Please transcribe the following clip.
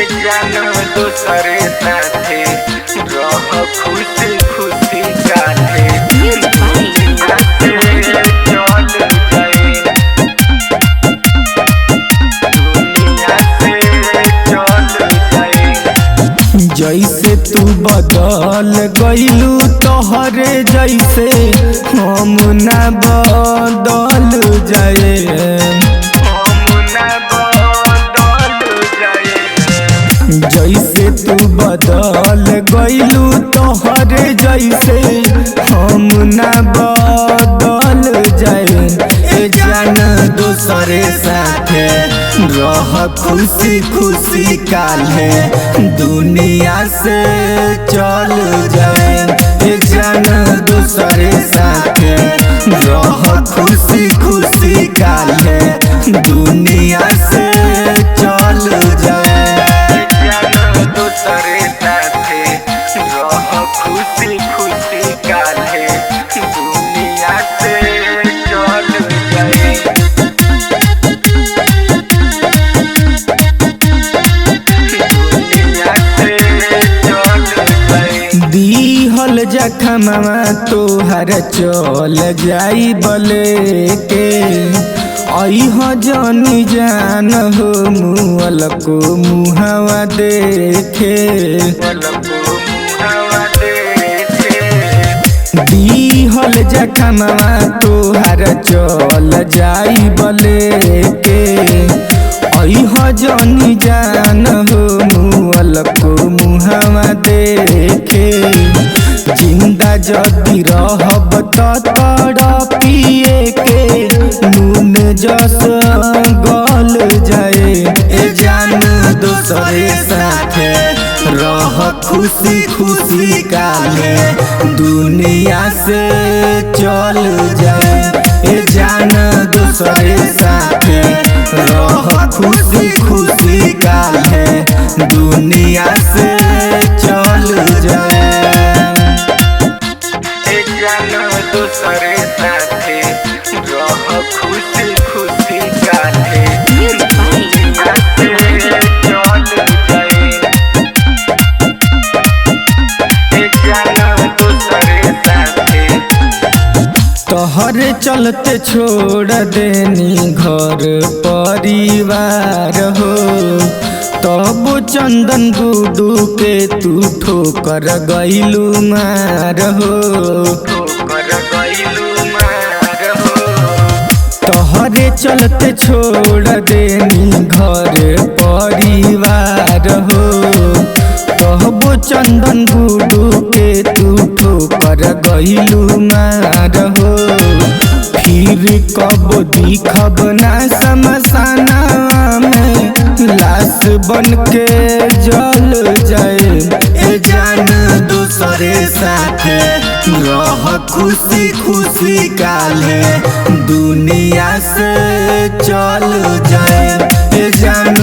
जानो दूसरे साथे रह खुशी खुशी काहे जैसे तू बदल गइलू तोहरे जैसे हम ना बदल जाए जैसे तू बदल गइलू तोहरे जैसे हम ना बदल जाए जान दूसरे साथे रह खुशी खुशी काहे दुनिया से चल जाए जान दूसरे साथे रह खुशी खुशी काहे दुनिया से चल जाए दूसरे साथे रह खुशी खुशी काहे दुनिया से चल जाए दुनिया से चल जाए दीहल जखमवा तोहर चल जाई बले के अह जानी जान हो मुअल को मुहवा देखे दीहल जखमवा तोहर चल जाई बले के अह जानी जान हो मुअल को मुहवा देखे जिंदा जदि रहब त तड़पिए के नून जस गल जाए जान दूसरे साथे रह खुशी खुशी काहे दुनिया से चल जाए जान दूसरे साथे रह खुशी खुशी काहे दुनिया से चल जाए जानो दूसरे साथे रह खुशी खुशी काहे दुनिया से चल जाए जानो दूसरे साथे तोहरे चलते छोड़ देनी घर परिवार हो तब चंदन गुडू के तू ठोकर गइलू मार हो तोहरे चलते छोड़ देनी घर परिवार हो तब चंदन गुडू के तू ठोकर गइलू मार हो फिर कब दिखब ना शमशाना में लाश बन के जल जाए जान दूसरे साथे रह खुशी खुशी काहे दुनिया से चल जाए जान